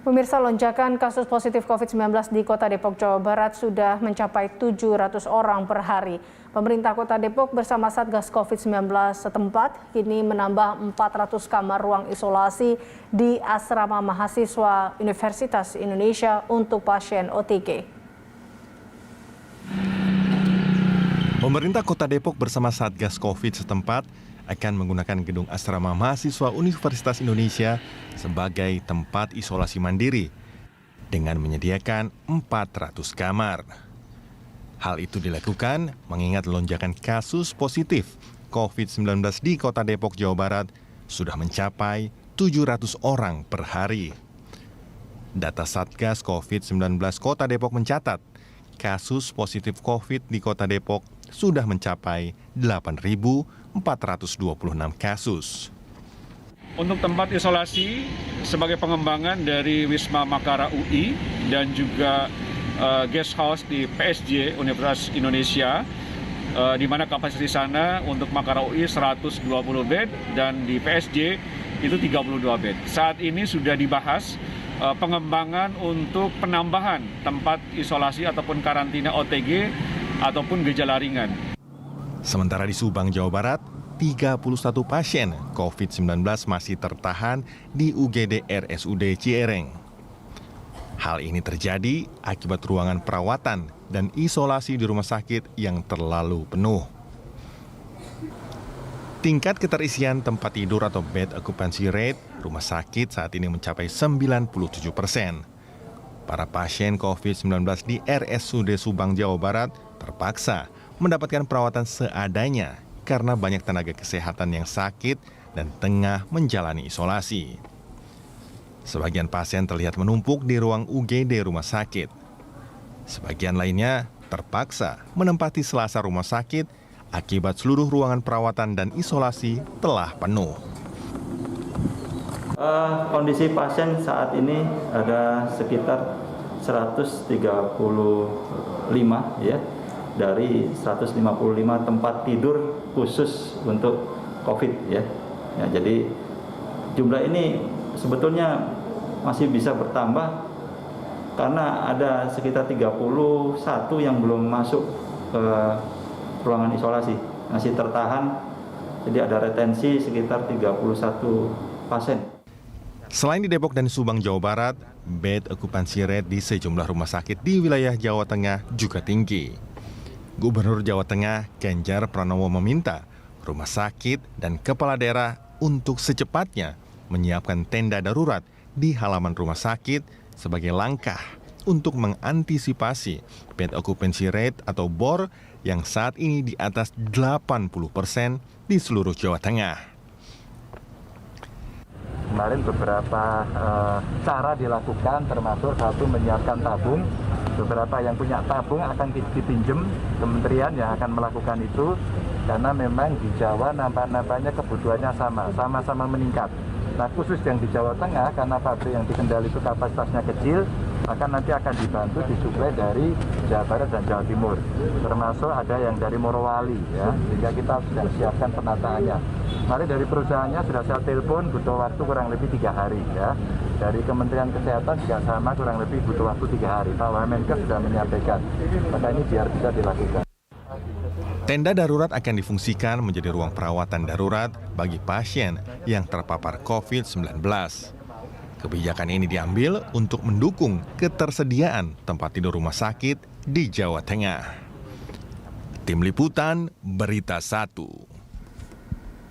Pemirsa, lonjakan kasus positif COVID-19 di Kota Depok, Jawa Barat sudah mencapai 700 orang per hari. Pemerintah Kota Depok bersama Satgas COVID-19 setempat kini menambah 400 kamar ruang isolasi di asrama mahasiswa Universitas Indonesia untuk pasien OTG. Pemerintah Kota Depok bersama Satgas COVID setempat akan menggunakan gedung asrama mahasiswa Universitas Indonesia sebagai tempat isolasi mandiri dengan menyediakan 400 kamar. Hal itu dilakukan mengingat lonjakan kasus positif COVID-19 di Kota Depok, Jawa Barat sudah mencapai 700 orang per hari. Data Satgas COVID-19 Kota Depok mencatat kasus positif COVID di Kota Depok sudah mencapai 8.426 kasus. Untuk tempat isolasi sebagai pengembangan dari Wisma Makara UI dan juga guest house di PSG Universitas Indonesia, di mana kapasitas di sana untuk Makara UI 120 bed dan di PSG itu 32 bed. Saat ini sudah dibahas pengembangan untuk penambahan tempat isolasi ataupun karantina OTG ataupun gejala ringan. Sementara di Subang, Jawa Barat, 31 pasien COVID-19 masih tertahan di UGD RSUD Ciereng. Hal ini terjadi akibat ruangan perawatan dan isolasi di rumah sakit yang terlalu penuh. Tingkat keterisian tempat tidur atau bed occupancy rate rumah sakit saat ini mencapai 97%. Para pasien COVID-19 di RSUD Subang, Jawa Barat terpaksa mendapatkan perawatan seadanya karena banyak tenaga kesehatan yang sakit dan tengah menjalani isolasi. Sebagian pasien terlihat menumpuk di ruang UGD rumah sakit. Sebagian lainnya terpaksa menempati sela-sela rumah sakit akibat seluruh ruangan perawatan dan isolasi telah penuh. Kondisi pasien saat ini ada sekitar 135 ya, dari 155 tempat tidur khusus untuk COVID ya. Jadi jumlah ini sebetulnya masih bisa bertambah karena ada sekitar 31 yang belum masuk ke ruangan isolasi, masih tertahan. Jadi ada retensi sekitar 31 pasien. Selain di Depok dan Subang, Jawa Barat, bed occupancy rate di sejumlah rumah sakit di wilayah Jawa Tengah juga tinggi. Gubernur Jawa Tengah, Ganjar Pranowo meminta rumah sakit dan kepala daerah untuk secepatnya menyiapkan tenda darurat di halaman rumah sakit sebagai langkah untuk mengantisipasi bed occupancy rate atau BOR yang saat ini di atas 80% di seluruh Jawa Tengah. Kemarin beberapa cara dilakukan, termasuk satu menyiapkan tabung. Beberapa yang punya tabung akan dipinjam kementerian yang akan melakukan itu, karena memang di Jawa nampaknya kebutuhannya sama-sama meningkat. Nah, khusus yang di Jawa Tengah, karena pabrik yang di Kendal itu kapasitasnya kecil, maka nanti akan dibantu disuplai dari Jawa Barat dan Jawa Timur. Termasuk ada yang dari Morowali, ya, sehingga kita sedang siapkan penataannya. Mari dari perusahaannya sudah saya telepon, butuh waktu kurang lebih 3 hari, ya. Dari Kementerian Kesehatan juga sama, kurang lebih butuh waktu 3 hari. Pak Wamenkes sudah menyampaikan, maka ini biar bisa dilakukan. Tenda darurat akan difungsikan menjadi ruang perawatan darurat bagi pasien yang terpapar COVID-19. Kebijakan ini diambil untuk mendukung ketersediaan tempat tidur rumah sakit di Jawa Tengah. Tim Liputan, Berita 1.